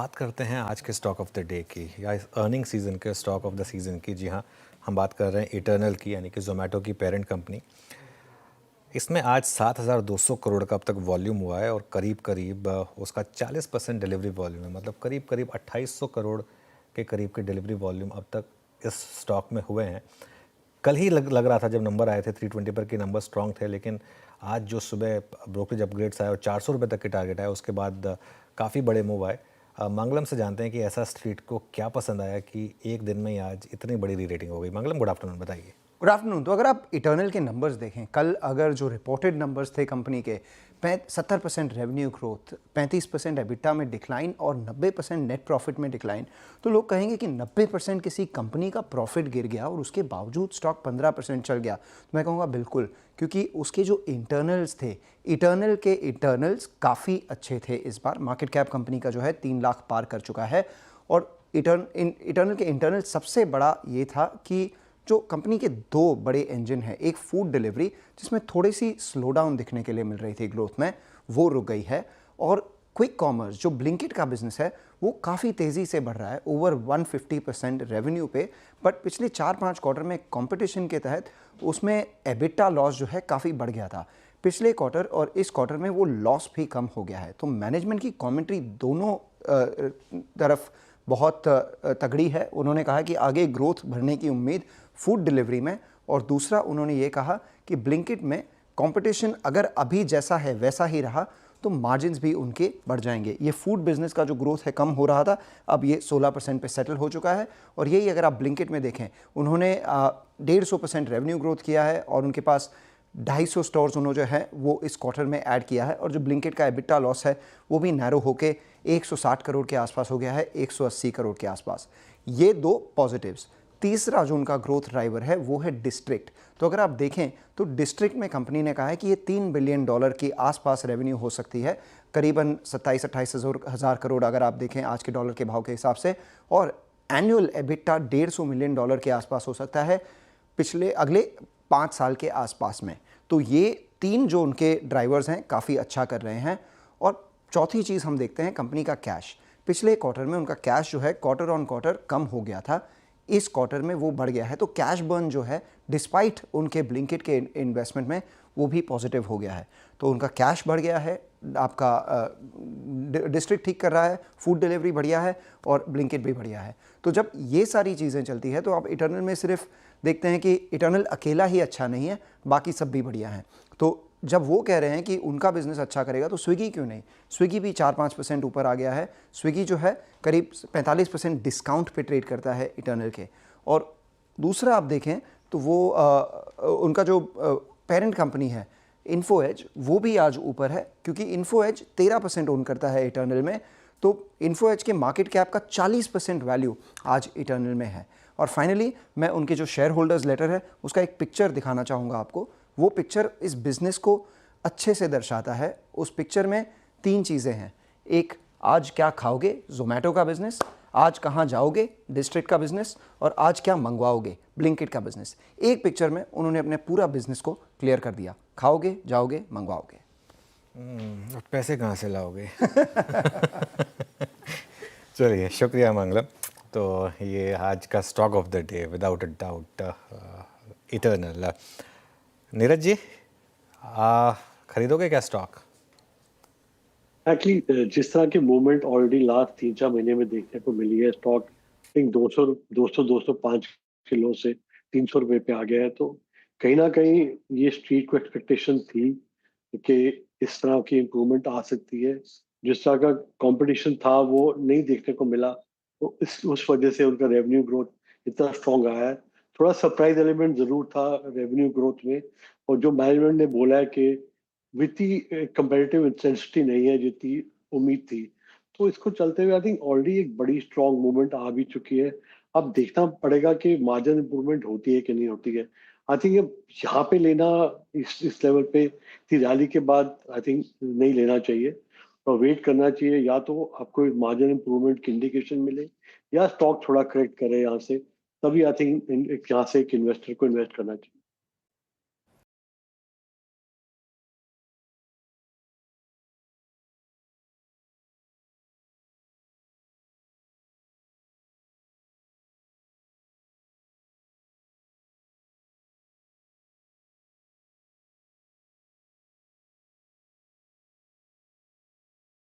बात करते हैं आज के स्टॉक ऑफ द डे की या इस अर्निंग सीजन के स्टॉक ऑफ द सीजन की। जी हाँ, हम बात कर रहे हैं इटर्नल की, यानी कि जोमेटो की पेरेंट कंपनी। इसमें आज 7,200 करोड़ का अब तक वॉल्यूम हुआ है और करीब करीब उसका 40% डिलीवरी वॉल्यूम है। मतलब करीब करीब 2800 करोड़ के करीब के डिलीवरी वॉल्यूम अब तक इस स्टॉक में हुए हैं। कल ही लग रहा था जब नंबर आए थे 320 पर कि नंबर स्ट्रॉन्ग थे, लेकिन आज जो सुबह ब्रोकरेज अपग्रेड्स आए और 400 रुपये तक के टारगेट आए, उसके बाद काफ़ी बड़े मूव आए। मंगलम से जानते हैं कि ऐसा स्ट्रीट को क्या पसंद आया कि एक दिन में ही आज इतनी बड़ी री रेटिंग हो गई। मंगलम, गुड आफ्टरनून, बताइए। Good afternoon. तो अगर आप इटर्नल के नंबर्स देखें, कल अगर जो रिपोर्टेड नंबर्स थे कंपनी के 70% रेवेन्यू ग्रोथ, 35% एबिटा में डिक्लाइन और 90% नेट प्रॉफिट में डिक्लाइन, तो लोग कहेंगे कि 90% किसी कंपनी का प्रॉफिट गिर गया और उसके बावजूद स्टॉक 15% चल गया। तो मैं कहूँगा बिल्कुल, क्योंकि उसके जो इंटरनल्स थे, इटर्नल के इंटरनल्स काफ़ी अच्छे थे। इस बार मार्केट कैप कंपनी का जो है 3 लाख पार कर चुका है। और इटर्नल के इंटरनल सबसे बड़ा ये था कि जो कंपनी के दो बड़े इंजन हैं, एक फूड डिलीवरी जिसमें थोड़ी सी स्लो डाउन दिखने के लिए मिल रही थी ग्रोथ में, वो रुक गई है। और क्विक कॉमर्स जो ब्लिंकिट का बिजनेस है, वो काफ़ी तेज़ी से बढ़ रहा है, ओवर 150% रेवेन्यू पे। बट पिछले 4-5 क्वार्टर में कंपटीशन के तहत उसमें एबिटा लॉस जो है काफ़ी बढ़ गया था। पिछले क्वार्टर और इस क्वार्टर में वो लॉस भी कम हो गया है। तो मैनेजमेंट की कमेंट्री दोनों तरफ बहुत तगड़ी है। उन्होंने कहा कि आगे ग्रोथ बढ़ने की उम्मीद फूड डिलीवरी में, और दूसरा उन्होंने ये कहा कि ब्लिंकिट में कंपटीशन अगर अभी जैसा है वैसा ही रहा तो मार्जिन्स भी उनके बढ़ जाएंगे। ये फूड बिजनेस का जो ग्रोथ है कम हो रहा था, अब ये 16% पे सेटल हो चुका है। और यही अगर आप ब्लिंकिट में देखें, उन्होंने 150% रेवेन्यू ग्रोथ किया है और उनके पास 250 स्टोर्स उन्होंने जो है वो इस क्वार्टर में ऐड किया है। और जो ब्लिंकिट का एबिटा लॉस है वो भी नैरो होके 160 करोड़ के आसपास हो गया है, 180 करोड़ के आसपास। ये दो पॉजिटिव्स। तीसरा जो उनका ग्रोथ ड्राइवर है वो है डिस्ट्रिक्ट। तो अगर आप देखें तो डिस्ट्रिक्ट में कंपनी ने कहा है कि ये $3 बिलियन के आसपास रेवेन्यू हो सकती है, करीबन 27-28 हज़ार करोड़ अगर आप देखें आज के डॉलर के भाव के हिसाब से। और एनुअल एबिटा $150 मिलियन के आसपास हो सकता है पिछले अगले 5 साल के आसपास में। तो ये तीन जो उनके ड्राइवर्स हैं काफ़ी अच्छा कर रहे हैं। और चौथी चीज़ हम देखते हैं कंपनी का कैश। पिछले क्वार्टर में उनका कैश जो है क्वार्टर ऑन क्वार्टर कम हो गया था, इस क्वार्टर में वो बढ़ गया है। तो कैश बर्न जो है डिस्पाइट उनके ब्लिंकिट के इन्वेस्टमेंट में वो भी पॉजिटिव हो गया है। तो उनका कैश बढ़ गया है, आपका डिस्ट्रिक्ट ठीक कर रहा है, फूड डिलीवरी बढ़िया है और ब्लिंकिट भी बढ़िया है। तो जब ये सारी चीज़ें चलती है तो आप इटर्नल में सिर्फ देखते हैं कि इटर्नल अकेला ही अच्छा नहीं है, बाकी सब भी बढ़िया हैं। तो जब वो कह रहे हैं कि उनका बिजनेस अच्छा करेगा तो स्विगी क्यों नहीं? स्विगी भी 4-5% ऊपर आ गया है। स्विगी जो है करीब 45% डिस्काउंट पे ट्रेड करता है इटर्नल के। और दूसरा आप देखें तो वो उनका जो पेरेंट कंपनी है इन्फो एज, वो भी आज ऊपर है, क्योंकि इन्फो एज 13% ओन करता है इटर्नल में। तो इन्फो एज के मार्केट कैप का 40% वैल्यू आज इटर्नल में है। और फाइनली मैं उनके जो शेयर होल्डर्स लेटर है उसका एक पिक्चर दिखाना चाहूँगा आपको। वो पिक्चर इस बिज़नेस को अच्छे से दर्शाता है। उस पिक्चर में 3 चीज़ें हैं। एक, आज क्या खाओगे, जोमेटो का बिज़नेस। आज कहाँ जाओगे, डिस्ट्रिक्ट का बिज़नेस। और आज क्या मंगवाओगे, ब्लिंकिट का बिज़नेस। एक पिक्चर में उन्होंने अपने पूरा बिज़नेस को क्लियर कर दिया, खाओगे, जाओगे, मंगवाओगे। अब पैसे कहाँ से लाओगे? चलिए, शुक्रिया मंगलम। तो ये आज का stock of the day without a doubt Eternal. Neeraj ji, खरीदोगे क्या स्टॉक? एक्चुअली जिस तरह की मूवमेंट ऑलरेडी लास्ट 3-4 महीने में देखने को मिली है, स्टॉक थिंक 205 किलो से 300 रुपए पे आ गया है। तो कहीं ना कहीं ये स्ट्रीट को एक्सपेक्टेशन थी कि इस तरह की इम्प्रूवमेंट आ सकती है। जिस तरह का कंपटीशन था वो नहीं देखने को मिला, तो उस वजह से उनका रेवेन्यू ग्रोथ इतना स्ट्रॉन्ग आया है। थोड़ा सरप्राइज एलिमेंट जरूर था रेवेन्यू ग्रोथ में। और जो मैनेजमेंट ने बोला है कि वित्तीय कंपेरेटिव इंटेंसिटी नहीं है जितनी उम्मीद थी, तो इसको चलते हुए आई थिंक ऑलरेडी एक बड़ी स्ट्रॉन्ग मूवमेंट आ भी चुकी है। अब देखना पड़ेगा कि मार्जिन इंप्रूवमेंट होती है कि नहीं होती है। आई थिंक अब यहाँ पे लेना, इस लेवल पे थी रैली के बाद आई थिंक नहीं लेना चाहिए और वेट करना चाहिए। या तो आपको मार्जिन इंप्रूवमेंट की इंडिकेशन मिले या स्टॉक थोड़ा करेक्ट करे यहाँ से, तभी आई थिंक यहाँ से एक इन्वेस्टर को इन्वेस्ट करना चाहिए।